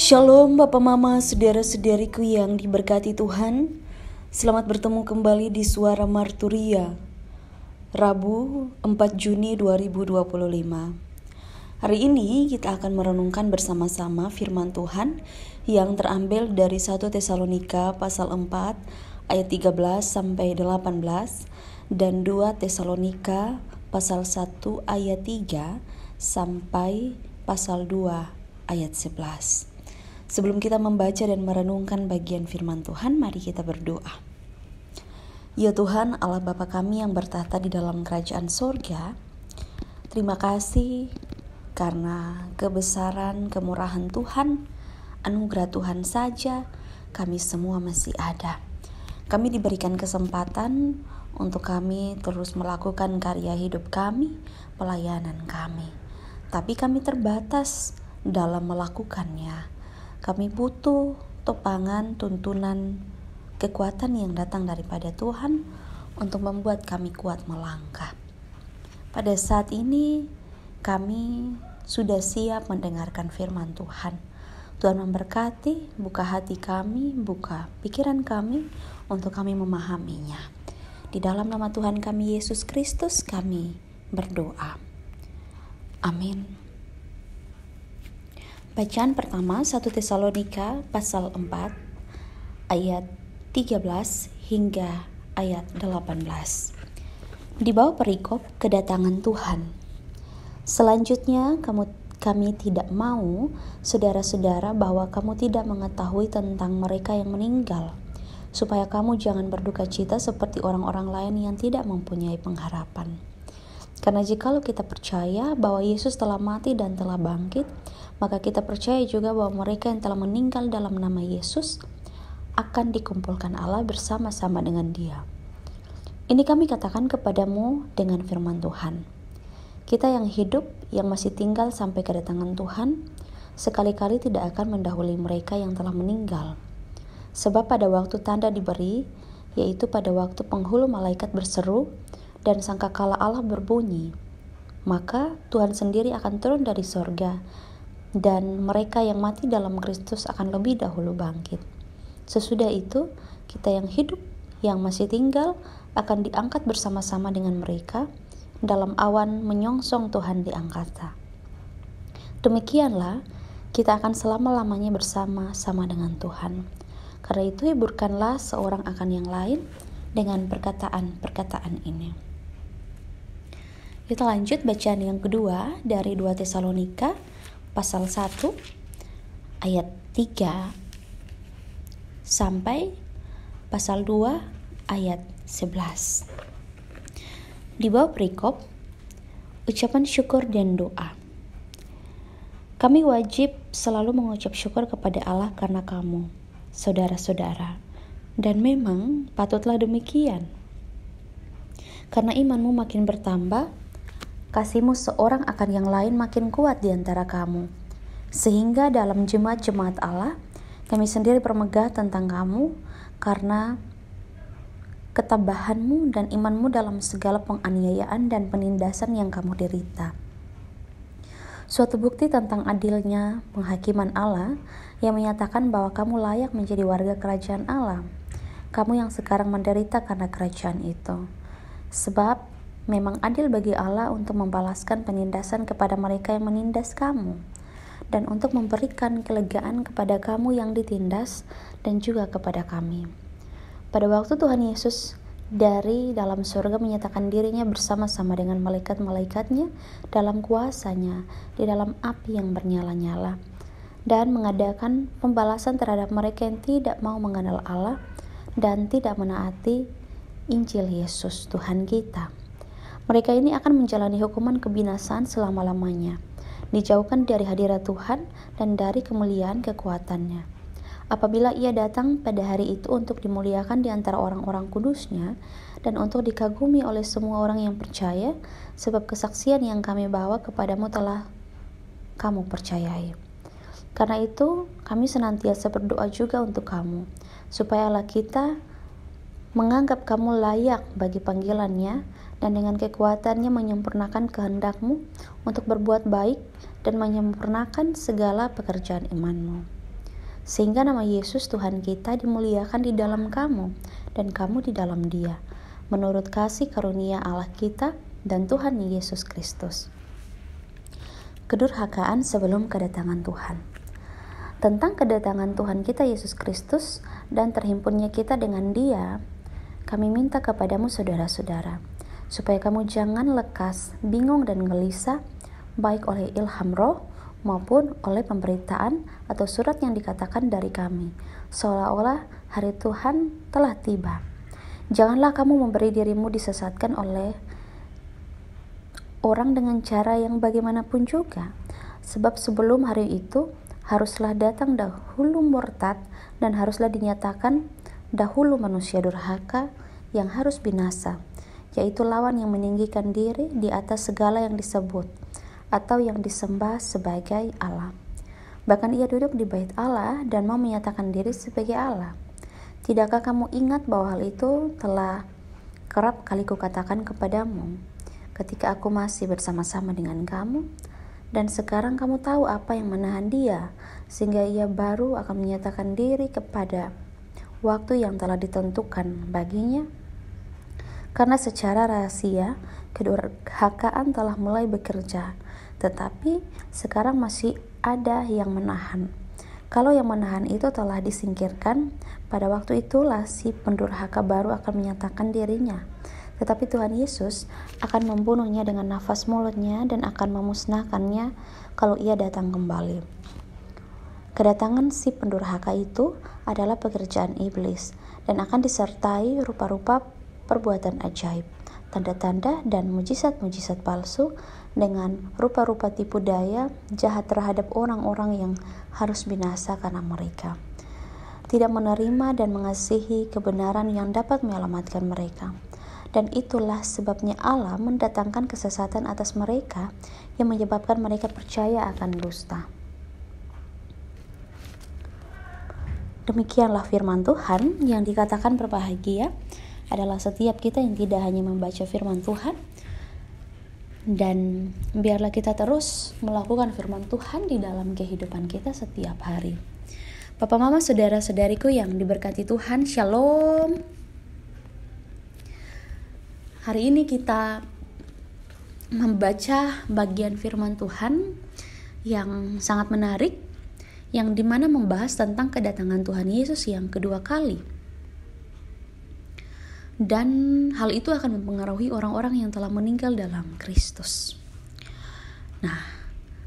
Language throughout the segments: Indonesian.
Shalom Bapak Mama, saudara-saudariku yang diberkati Tuhan. Selamat bertemu kembali di Suara Marturia, Rabu 4 Juni 2025. Hari ini kita akan merenungkan bersama-sama firman Tuhan yang terambil dari 1 Tesalonika pasal 4 ayat 13 sampai 18 dan 2 Tesalonika pasal 1 ayat 3 sampai pasal 2 ayat 11. Sebelum kita membaca dan merenungkan bagian firman Tuhan, mari kita berdoa. Ya Tuhan, Allah Bapa kami yang bertahta di dalam kerajaan sorga, terima kasih karena kebesaran, kemurahan Tuhan, anugerah Tuhan saja kami semua masih ada. Kami diberikan kesempatan untuk kami terus melakukan karya hidup kami, pelayanan kami. Tapi kami terbatas dalam melakukannya. Kami butuh topangan, tuntunan, kekuatan yang datang daripada Tuhan untuk membuat kami kuat melangkah. Pada saat ini kami sudah siap mendengarkan firman Tuhan. Tuhan memberkati, buka hati kami, buka pikiran kami untuk kami memahaminya. Di dalam nama Tuhan kami Yesus Kristus kami berdoa. Amin. Bacaan pertama 1 Tesalonika pasal 4 ayat 13 hingga ayat 18. Di bawah perikop kedatangan Tuhan. Selanjutnya kami tidak mau saudara-saudara bahwa kamu tidak mengetahui tentang mereka yang meninggal, supaya kamu jangan berduka cita seperti orang-orang lain yang tidak mempunyai pengharapan. Karena jikalau kita percaya bahwa Yesus telah mati dan telah bangkit, maka kita percaya juga bahwa mereka yang telah meninggal dalam nama Yesus akan dikumpulkan Allah bersama-sama dengan Dia. Ini kami katakan kepadamu dengan firman Tuhan. Kita yang hidup, yang masih tinggal sampai kedatangan Tuhan, sekali-kali tidak akan mendahului mereka yang telah meninggal. Sebab pada waktu tanda diberi, yaitu pada waktu penghulu malaikat berseru, dan sangkakala Allah berbunyi, maka Tuhan sendiri akan turun dari sorga, dan mereka yang mati dalam Kristus akan lebih dahulu bangkit. Sesudah itu, kita yang hidup, yang masih tinggal, akan diangkat bersama-sama dengan mereka dalam awan menyongsong Tuhan di angkasa. Demikianlah, kita akan selama-lamanya bersama-sama dengan Tuhan. Karena itu, hiburkanlah seorang akan yang lain dengan perkataan-perkataan ini. Kita lanjut bacaan yang kedua dari 2 Tesalonika pasal 1 ayat 3 sampai pasal 2 ayat 11. Di bawah perikop ucapan syukur dan doa. Kami wajib selalu mengucap syukur kepada Allah karena kamu, saudara-saudara, dan memang patutlah demikian. Karena imanmu makin bertambah, kasihmu seorang akan yang lain makin kuat di antara kamu. Sehingga dalam jemaat-jemaat Allah, kami sendiri bermegah tentang kamu karena ketabahanmu dan imanmu dalam segala penganiayaan dan penindasan yang kamu derita. Suatu bukti tentang adilnya penghakiman Allah yang menyatakan bahwa kamu layak menjadi warga kerajaan Allah. Kamu yang sekarang menderita karena kerajaan itu. Sebab memang adil bagi Allah untuk membalaskan penindasan kepada mereka yang menindas kamu, dan untuk memberikan kelegaan kepada kamu yang ditindas, dan juga kepada kami. Pada waktu Tuhan Yesus dari dalam surga menyatakan dirinya bersama-sama dengan malaikat-malaikatnya dalam kuasanya di dalam api yang bernyala-nyala, dan mengadakan pembalasan terhadap mereka yang tidak mau mengenal Allah dan tidak menaati Injil Yesus Tuhan kita. Mereka ini akan menjalani hukuman kebinasaan selama-lamanya, dijauhkan dari hadirat Tuhan dan dari kemuliaan kekuatannya. Apabila Ia datang pada hari itu untuk dimuliakan di antara orang-orang kudusnya dan untuk dikagumi oleh semua orang yang percaya, sebab kesaksian yang kami bawa kepadamu telah kamu percayai. Karena itu, kami senantiasa berdoa juga untuk kamu, supaya Allah kita menganggap kamu layak bagi panggilannya, dan dengan kekuatannya menyempurnakan kehendakmu untuk berbuat baik dan menyempurnakan segala pekerjaan imanmu. sehingga nama Yesus Tuhan kita dimuliakan di dalam kamu dan kamu di dalam Dia, menurut kasih karunia Allah kita dan Tuhan Yesus Kristus. Kedurhakaan sebelum kedatangan Tuhan. Tentang kedatangan Tuhan kita Yesus Kristus dan terhimpunnya kita dengan Dia, kami minta kepadamu saudara-saudara, supaya kamu jangan lekas, bingung dan gelisah, baik oleh ilham roh maupun oleh pemberitaan atau surat yang dikatakan dari kami, seolah-olah hari Tuhan telah tiba. Janganlah kamu memberi dirimu disesatkan oleh orang dengan cara yang bagaimanapun juga, sebab sebelum hari itu haruslah datang dahulu murtad dan haruslah dinyatakan dahulu manusia durhaka yang harus binasa, yaitu lawan yang meninggikan diri di atas segala yang disebut atau yang disembah sebagai Allah. Bahkan ia duduk di bait Allah dan mau menyatakan diri sebagai Allah. Tidakkah kamu ingat bahwa hal itu telah kerap kali kukatakan kepadamu ketika aku masih bersama-sama dengan kamu? Dan sekarang kamu tahu apa yang menahan dia, sehingga ia baru akan menyatakan diri kepada waktu yang telah ditentukan baginya. Karena secara rahasia, kedurhakaan telah mulai bekerja, tetapi sekarang masih ada yang menahan. Kalau yang menahan itu telah disingkirkan, pada waktu itulah si pendurhaka baru akan menyatakan dirinya. Tetapi Tuhan Yesus akan membunuhnya dengan nafas mulutnya dan akan memusnahkannya kalau ia datang kembali. Kedatangan si pendurhaka itu adalah pekerjaan iblis dan akan disertai rupa-rupa perbuatan ajaib, tanda-tanda dan mujizat-mujizat palsu dengan rupa-rupa tipu daya jahat terhadap orang-orang yang harus binasa karena mereka tidak menerima dan mengasihi kebenaran yang dapat menyelamatkan mereka. Dan itulah sebabnya Allah mendatangkan kesesatan atas mereka yang menyebabkan mereka percaya akan dusta. Demikianlah firman Tuhan yang dikatakan berbahagia adalah setiap kita yang tidak hanya membaca firman Tuhan, dan biarlah kita terus melakukan firman Tuhan di dalam kehidupan kita setiap hari. Bapak, Mama, saudara-saudariku yang diberkati Tuhan, Shalom. Hari ini kita membaca bagian firman Tuhan yang sangat menarik, yang dimana membahas tentang kedatangan Tuhan Yesus yang kedua kali. Dan hal itu akan mempengaruhi orang-orang yang telah meninggal dalam Kristus. Nah,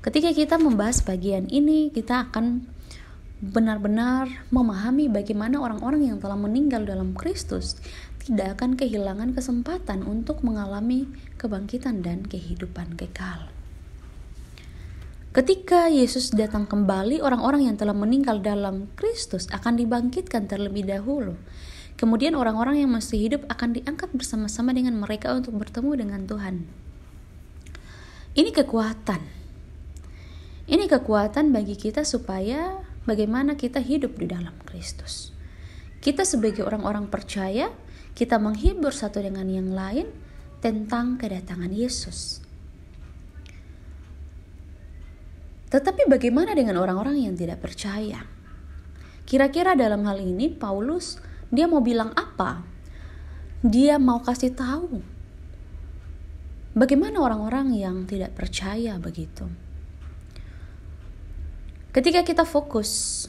ketika kita membahas bagian ini, kita akan benar-benar memahami bagaimana orang-orang yang telah meninggal dalam Kristus tidak akan kehilangan kesempatan untuk mengalami kebangkitan dan kehidupan kekal. Ketika Yesus datang kembali, orang-orang yang telah meninggal dalam Kristus akan dibangkitkan terlebih dahulu. Kemudian orang-orang yang masih hidup akan diangkat bersama-sama dengan mereka untuk bertemu dengan Tuhan. Ini kekuatan. Ini kekuatan bagi kita supaya bagaimana kita hidup di dalam Kristus. Kita sebagai orang-orang percaya, kita menghibur satu dengan yang lain tentang kedatangan Yesus. Tetapi bagaimana dengan orang-orang yang tidak percaya? Kira-kira dalam hal ini Paulus dia mau bilang apa? Dia mau kasih tahu bagaimana orang-orang yang tidak percaya begitu. Ketika kita fokus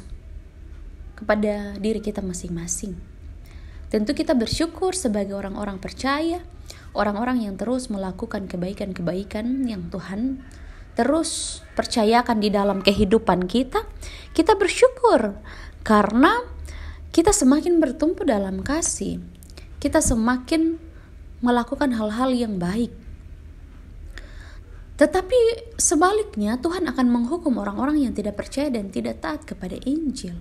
kepada diri kita masing-masing, tentu kita bersyukur sebagai orang-orang percaya, orang-orang yang terus melakukan kebaikan-kebaikan yang Tuhan terus percayakan di dalam kehidupan kita. Kita bersyukur karena kita semakin bertumbuh dalam kasih. Kita semakin melakukan hal-hal yang baik. Tetapi sebaliknya Tuhan akan menghukum orang-orang yang tidak percaya dan tidak taat kepada Injil.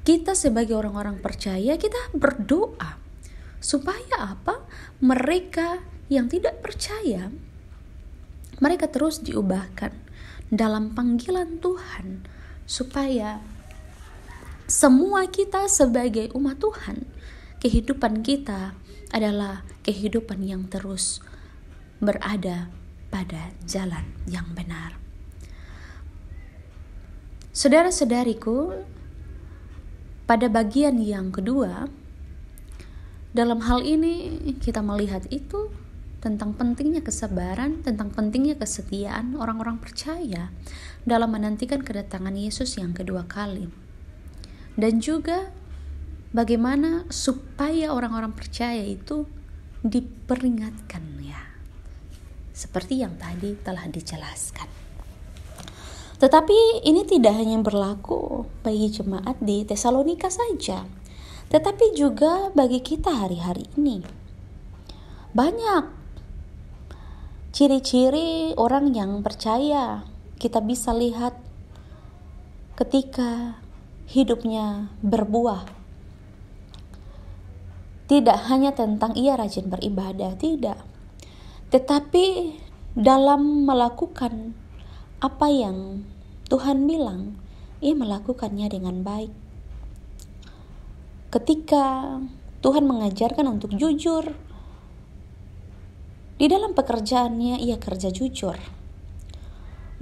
Kita sebagai orang-orang percaya, kita berdoa supaya apa? Mereka yang tidak percaya, mereka terus diubahkan dalam panggilan Tuhan, supaya semua kita sebagai umat Tuhan, kehidupan kita adalah kehidupan yang terus berada pada jalan yang benar. Saudara-saudariku, pada bagian yang kedua, dalam hal ini kita melihat itu tentang pentingnya kesabaran, tentang pentingnya kesetiaan orang-orang percaya dalam menantikan kedatangan Yesus yang kedua kali. Dan juga bagaimana supaya orang-orang percaya itu diperingatkan ya. Seperti yang tadi telah dijelaskan. Tetapi ini tidak hanya berlaku bagi jemaat di Tesalonika saja, tetapi juga bagi kita hari-hari ini. Banyak ciri-ciri orang yang percaya kita bisa lihat ketika hidupnya berbuah. Tidak hanya tentang ia rajin beribadah, tidak. Tetapi dalam melakukan apa yang Tuhan bilang, ia melakukannya dengan baik. Ketika Tuhan mengajarkan untuk jujur, di dalam pekerjaannya ia kerja jujur.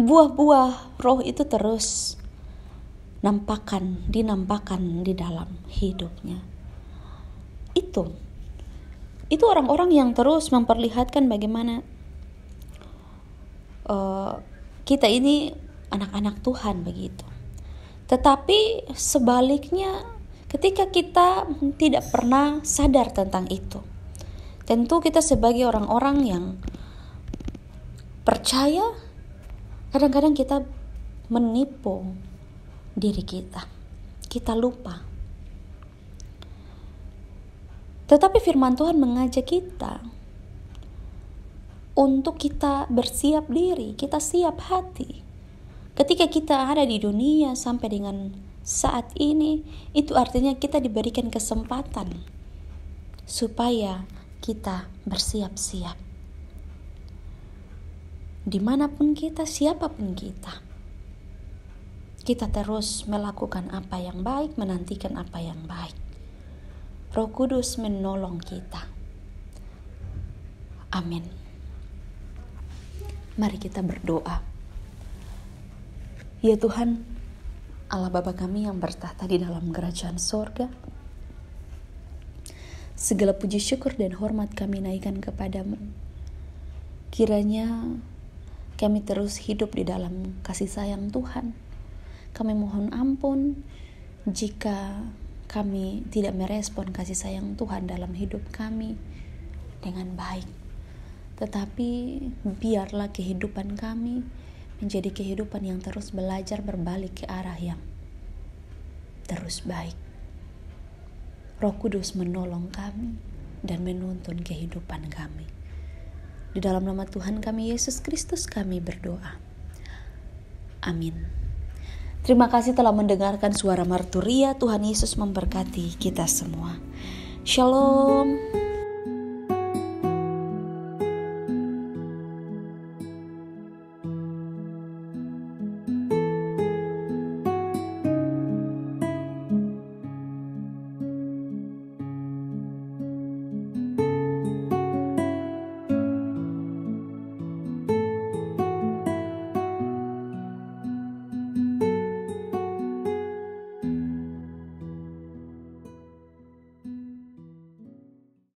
Buah-buah roh itu terus dinampakkan di dalam hidupnya. Itu orang-orang yang terus memperlihatkan bagaimana kita ini anak-anak Tuhan begitu. Tetapi sebaliknya, ketika kita tidak pernah sadar tentang itu, tentu kita sebagai orang-orang yang percaya, kadang-kadang kita menipu diri kita. Kita lupa. Tetapi firman Tuhan mengajak kita untuk kita bersiap diri, kita siap hati. Ketika kita ada di dunia sampai dengan saat ini, itu artinya kita diberikan kesempatan supaya kita bersiap-siap. Dimanapun kita, siapapun kita terus melakukan apa yang baik, menantikan apa yang baik. Roh Kudus menolong kita. Amin. Mari kita berdoa. Ya Tuhan, Allah Bapa kami yang bertahta di dalam kerajaan sorga, segala puji syukur dan hormat kami naikkan kepadamu. Kiranya kami terus hidup di dalam kasih sayang Tuhan. Kami mohon ampun jika kami tidak merespon kasih sayang Tuhan dalam hidup kami dengan baik. Tetapi biarlah kehidupan kami menjadi kehidupan yang terus belajar berbalik ke arah yang terus baik. Roh Kudus menolong kami dan menuntun kehidupan kami. Di dalam nama Tuhan kami Yesus Kristus kami berdoa. Amin. Terima kasih telah mendengarkan suara Marturia. Tuhan Yesus memberkati kita semua. Shalom.